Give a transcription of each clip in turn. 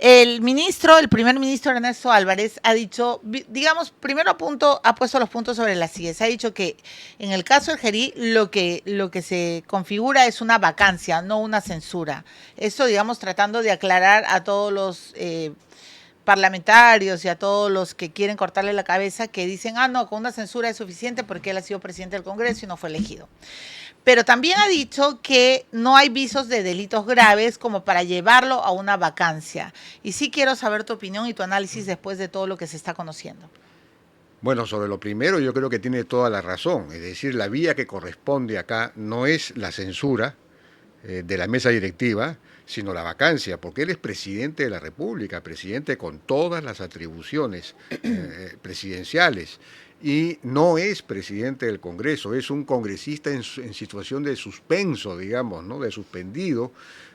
El primer ministro Ernesto Álvarez ha dicho, digamos, primero ha puesto los puntos sobre las sillas. Ha dicho que en el caso del Gerí lo que se configura es una vacancia, no una censura. Esto, digamos, tratando de aclarar a todos los parlamentarios y a todos los que quieren cortarle la cabeza, que dicen, no, con una censura es suficiente porque él ha sido presidente del Congreso y no fue elegido. Pero también ha dicho que no hay visos de delitos graves como para llevarlo a una vacancia. Y sí quiero saber tu opinión y tu análisis después de todo lo que se está conociendo. Bueno, sobre lo primero yo creo que tiene toda la razón. Es decir, la vía que corresponde acá no es la censura de la mesa directiva, sino la vacancia, porque él es presidente de la República, presidente con todas las atribuciones presidenciales, y no es presidente del Congreso, es un congresista en situación de suspenso, digamos, ¿no? De suspendido,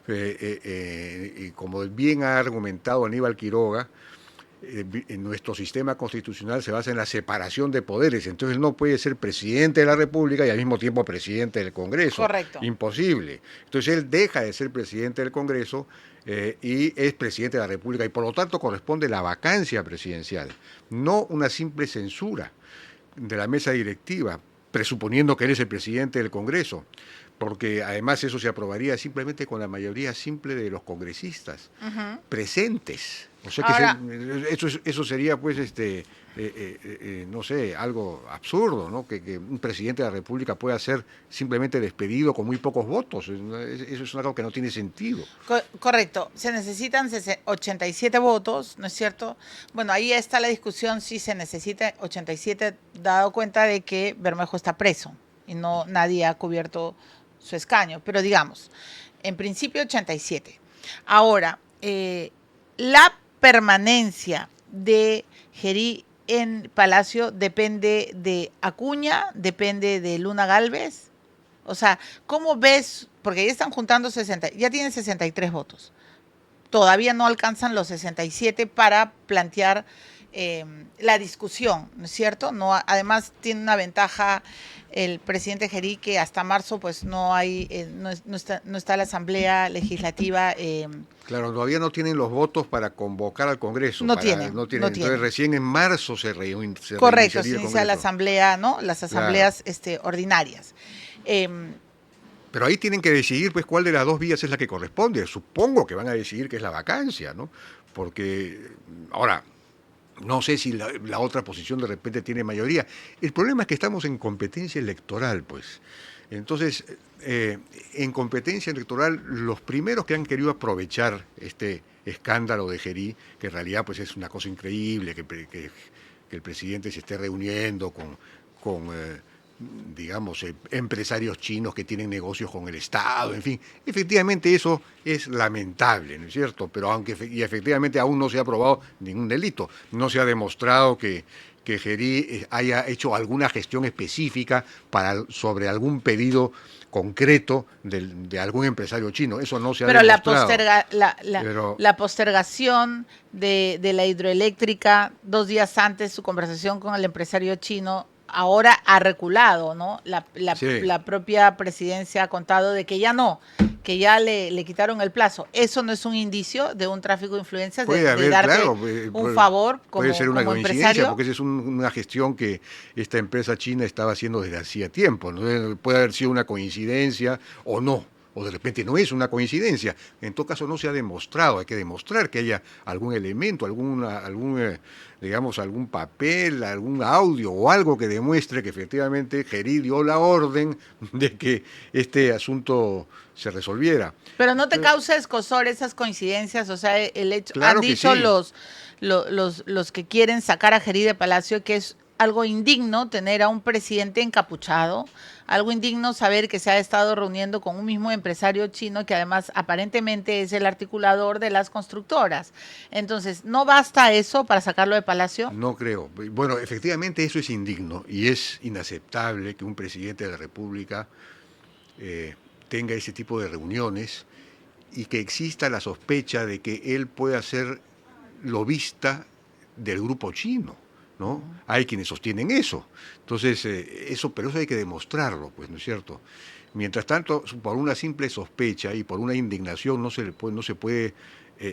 y como bien ha argumentado Aníbal Quiroga, en nuestro sistema constitucional se basa en la separación de poderes, entonces él no puede ser presidente de la República y al mismo tiempo presidente del Congreso. Correcto. Imposible. Entonces él deja de ser presidente del Congreso y es presidente de la República y por lo tanto corresponde la vacancia presidencial, no una simple censura de la mesa directiva, presuponiendo que él es el presidente del Congreso, porque además eso se aprobaría simplemente con la mayoría simple de los congresistas presentes. O sea que Ahora, eso sería pues no sé, algo absurdo, ¿no? Que un presidente de la República pueda ser simplemente despedido con muy pocos votos. Eso es algo que no tiene sentido. Correcto, se necesitan 87 votos, ¿no es cierto? Bueno, ahí está la discusión si se necesita 87, dado cuenta de que Bermejo está preso y no nadie ha cubierto su escaño, pero digamos, en principio 87. Ahora, la permanencia de Gerí en Palacio depende de Acuña, depende de Luna Gálvez. O sea, ¿cómo ves? Porque ya están juntando 60, ya tienen 63 votos. Todavía no alcanzan los 67 para plantear la discusión, ¿no es cierto? No, además tiene una ventaja el presidente Gerí, que hasta marzo pues no hay, no está la Asamblea Legislativa. Claro, todavía no tienen los votos para convocar al Congreso. No tienen. Entonces recién en marzo se Correcto, se inicia la Asamblea, ¿no? Las asambleas ordinarias. Pero ahí tienen que decidir pues cuál de las dos vías es la que corresponde. Supongo que van a decidir que es la vacancia, ¿no? Porque ahora no sé si la otra posición de repente tiene mayoría. El problema es que estamos en competencia electoral, pues. Entonces, en competencia electoral, los primeros que han querido aprovechar este escándalo de Gerí, que en realidad pues es una cosa increíble, que el presidente se esté reuniendo con digamos, empresarios chinos que tienen negocios con el Estado, en fin. Efectivamente eso es lamentable, ¿no es cierto? Pero y efectivamente aún no se ha probado ningún delito. No se ha demostrado que Gerí haya hecho alguna gestión específica sobre algún pedido concreto de algún empresario chino. Eso no se ha demostrado. Pero la postergación de la hidroeléctrica 2 días antes, su conversación con el empresario chino, ahora ha reculado, ¿no? La propia presidencia ha contado de que ya no, que ya le quitaron el plazo. ¿Eso no es un indicio de un tráfico de influencias, de darte un favor como, puede ser una como coincidencia, empresario? Porque esa es una gestión que esta empresa china estaba haciendo desde hacía tiempo, ¿no? Puede haber sido una coincidencia o no. O de repente no es una coincidencia. En todo caso no se ha demostrado. Hay que demostrar que haya algún elemento, digamos, algún papel, algún audio o algo que demuestre que efectivamente Gerí dio la orden de que este asunto se resolviera. Pero no te causa escozor esas coincidencias, o sea, el hecho, claro han dicho sí. los que quieren sacar a Gerí de Palacio que es algo indigno tener a un presidente encapuchado, algo indigno saber que se ha estado reuniendo con un mismo empresario chino que además aparentemente es el articulador de las constructoras. Entonces, ¿no basta eso para sacarlo de Palacio? No creo. Bueno, efectivamente eso es indigno y es inaceptable que un presidente de la República tenga ese tipo de reuniones y que exista la sospecha de que él pueda ser lobista del grupo chino, ¿no? Hay quienes sostienen eso. Entonces, pero eso hay que demostrarlo, pues, ¿no es cierto? Mientras tanto, por una simple sospecha y por una indignación no se puede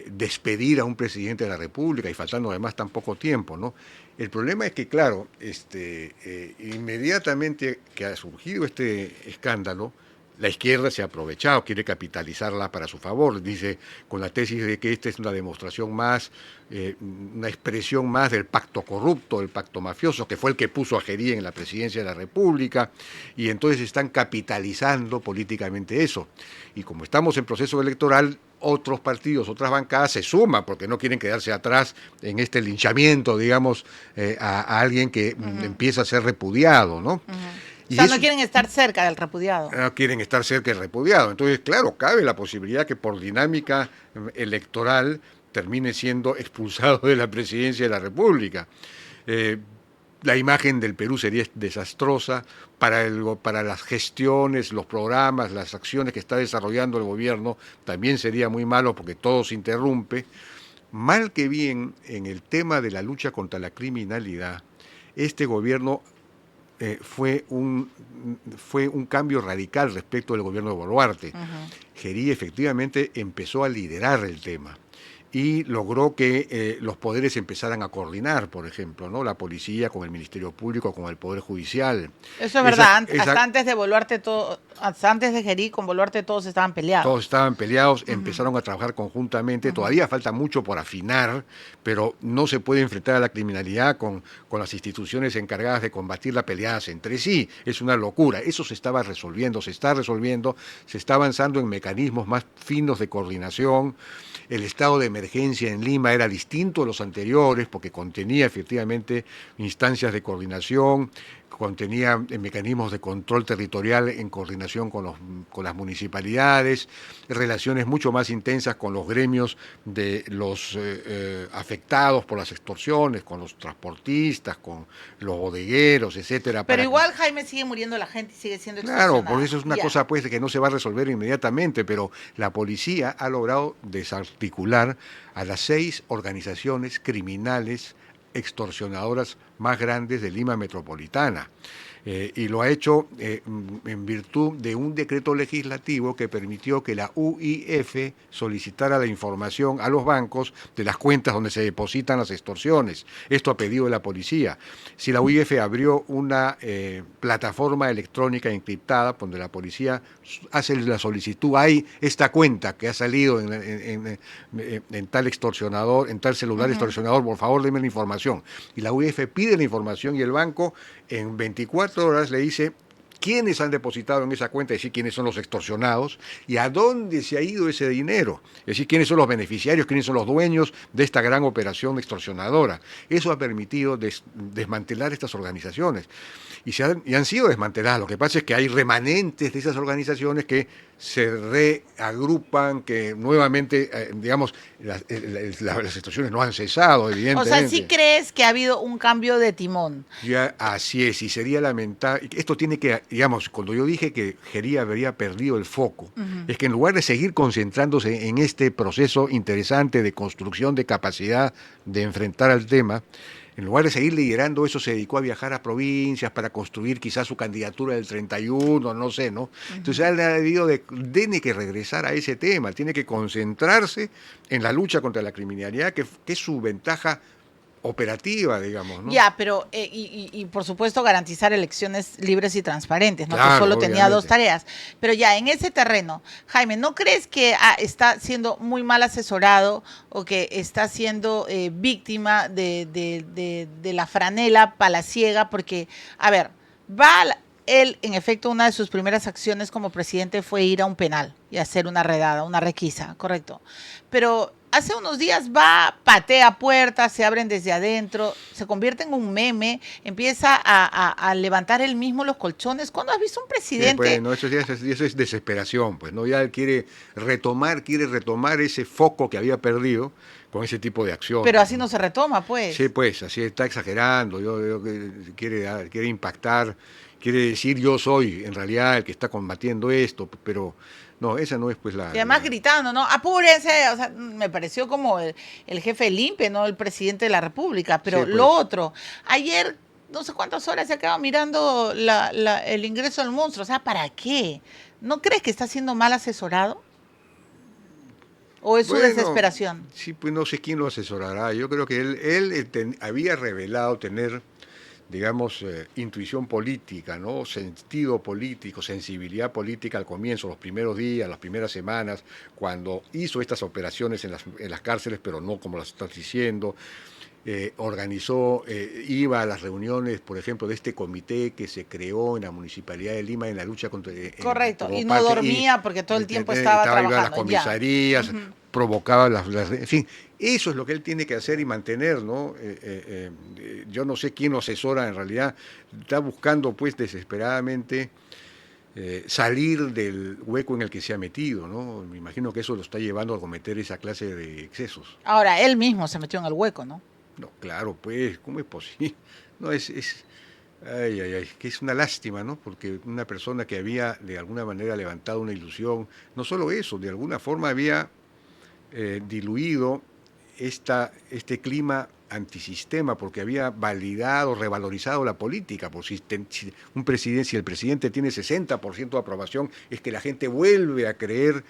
despedir a un presidente de la República y faltando además tan poco tiempo, ¿no? El problema es que, claro, inmediatamente que ha surgido este escándalo, la izquierda se ha aprovechado, quiere capitalizarla para su favor, dice con la tesis de que esta es una demostración más, una expresión más del pacto corrupto, del pacto mafioso, que fue el que puso a Gerí en la presidencia de la República, y entonces están capitalizando políticamente eso. Y como estamos en proceso electoral, otros partidos, otras bancadas se suman porque no quieren quedarse atrás en este linchamiento, digamos, a alguien que empieza a ser repudiado, ¿no? O sea, no quieren estar cerca del repudiado. No quieren estar cerca del repudiado. Entonces, claro, cabe la posibilidad que por dinámica electoral termine siendo expulsado de la presidencia de la República. La imagen del Perú sería desastrosa para las gestiones, los programas, las acciones que está desarrollando el gobierno, también sería muy malo porque todo se interrumpe. Mal que bien, en el tema de la lucha contra la criminalidad, este gobierno fue un cambio radical respecto del gobierno de Boluarte. Gerí efectivamente empezó a liderar el tema y logró que los poderes empezaran a coordinar, por ejemplo, ¿no? La policía con el Ministerio Público, con el Poder Judicial. Eso es verdad, hasta antes de Boluarte, hasta antes de Gerí, con Boluarte todos estaban peleados. Todos estaban peleados, empezaron a trabajar conjuntamente, todavía falta mucho por afinar, pero no se puede enfrentar a la criminalidad con las instituciones encargadas de combatirla peleadas entre sí, es una locura. Eso se estaba resolviendo, se está resolviendo, se está avanzando en mecanismos más finos de coordinación. El estado de emergencia en Lima era distinto a los anteriores porque contenía efectivamente instancias de coordinación, contenía mecanismos de control territorial en coordinación con las municipalidades, relaciones mucho más intensas con los gremios de los afectados por las extorsiones, con los transportistas, con los bodegueros, etcétera. Pero igual, Jaime, sigue muriendo la gente y sigue siendo extorsionada. Claro, por eso es una cosa pues que no se va a resolver inmediatamente, pero la policía ha logrado desarticular a las 6 organizaciones criminales extorsionadoras más grandes de Lima metropolitana. Y lo ha hecho en virtud de un decreto legislativo que permitió que la UIF solicitara la información a los bancos de las cuentas donde se depositan las extorsiones. Esto a pedido de la policía. Si la UIF abrió una plataforma electrónica encriptada donde la policía hace la solicitud, hay esta cuenta que ha salido en tal extorsionador, en tal celular extorsionador, por favor denme la información. Y la UIF pide la información y el banco en 24 horas le dice quiénes han depositado en esa cuenta, es decir, quiénes son los extorsionados y a dónde se ha ido ese dinero, es decir, quiénes son los beneficiarios, quiénes son los dueños de esta gran operación extorsionadora. Eso ha permitido desmantelar estas organizaciones y han sido desmanteladas. Lo que pasa es que hay remanentes de esas organizaciones que se reagrupan, que nuevamente, digamos, las extorsiones no han cesado, evidentemente. O sea, ¿sí crees que ha habido un cambio de timón? Ya, así es, y sería lamentable. Esto tiene que, digamos, cuando yo dije que Gerí habría perdido el foco, es que en lugar de seguir concentrándose en este proceso interesante de construcción de capacidad de enfrentar al tema, en lugar de seguir liderando eso, se dedicó a viajar a provincias para construir quizás su candidatura del 31, no sé, ¿no? Entonces él ha debido tiene que regresar a ese tema, tiene que concentrarse en la lucha contra la criminalidad, que es su ventaja operativa, digamos, ¿no? Ya, pero y por supuesto garantizar elecciones libres y transparentes, ¿no? Claro, que solo tenía obviamente. 2 tareas. Pero ya, en ese terreno, Jaime, ¿no crees que está siendo muy mal asesorado o que está siendo víctima de la franela palaciega? Porque, a ver, él, en efecto, una de sus primeras acciones como presidente fue ir a un penal y hacer una redada, una requisa, correcto. Pero hace unos días patea puertas, se abren desde adentro, se convierte en un meme, empieza a levantar él mismo los colchones. ¿Cuándo has visto un presidente? Bueno, eso es desesperación, pues, ¿no? Ya él quiere retomar ese foco que había perdido con ese tipo de acciones. Pero así no se retoma, pues. Sí, pues, así está exagerando, quiere impactar, quiere decir yo soy en realidad el que está combatiendo esto, pero no, esa no es pues la... Y además gritando, ¿no? Apúrense, o sea, me pareció como el jefe del INPE, ¿no? El presidente de la República, pero Sí, pues. lo otro, ayer no sé cuántas horas se ha quedado mirando el ingreso del monstruo. O sea, ¿para qué? ¿No crees que está siendo mal asesorado? ¿O es su Bueno, desesperación? sí, pues no sé quién lo asesorará. Yo creo que había revelado tener, digamos, intuición política, ¿no? Sentido político, sensibilidad política al comienzo, los primeros días, las primeras semanas, cuando hizo estas operaciones en las cárceles, pero no como las estás diciendo. Organizó, iba a las reuniones, por ejemplo, de este comité que se creó en la Municipalidad de Lima en la lucha contra, Correcto. como Y no parte, dormía porque todo el tiempo estaba iba a las trabajando. Ya. comisarías, Ujú. provocaba en fin, eso es lo que él tiene que hacer y mantener, ¿no? Yo no sé quién lo asesora en realidad, está buscando pues desesperadamente salir del hueco en el que se ha metido, ¿no? Me imagino que eso lo está llevando a cometer esa clase de excesos. Ahora, él mismo se metió en el hueco, ¿no? No, claro, pues, ¿cómo es posible? No, ay, ay, ay, que es una lástima, ¿no? Porque una persona que había de alguna manera levantado una ilusión, no solo eso, de alguna forma había diluido este clima antisistema, porque había validado, revalorizado la política. Por si el presidente tiene 60% de aprobación, es que la gente vuelve a creer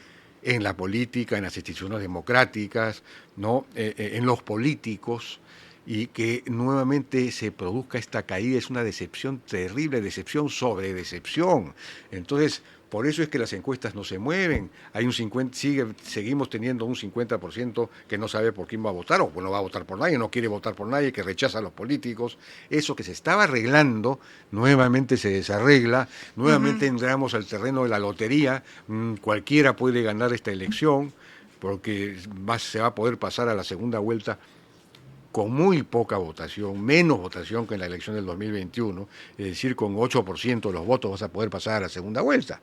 en la política, en las instituciones democráticas, ¿no? En los políticos, y que nuevamente se produzca esta caída es una decepción terrible, decepción sobre decepción. Entonces, por eso es que las encuestas no se mueven. Hay un 50, seguimos teniendo un 50% que no sabe por quién va a votar, o no va a votar por nadie, no quiere votar por nadie, que rechaza a los políticos. Eso que se estaba arreglando, nuevamente se desarregla, nuevamente Ujú. entramos al terreno de la lotería, cualquiera puede ganar esta elección, porque se va a poder pasar a la segunda vuelta con muy poca votación, menos votación que en la elección del 2021, es decir, con 8% de los votos vas a poder pasar a la segunda vuelta.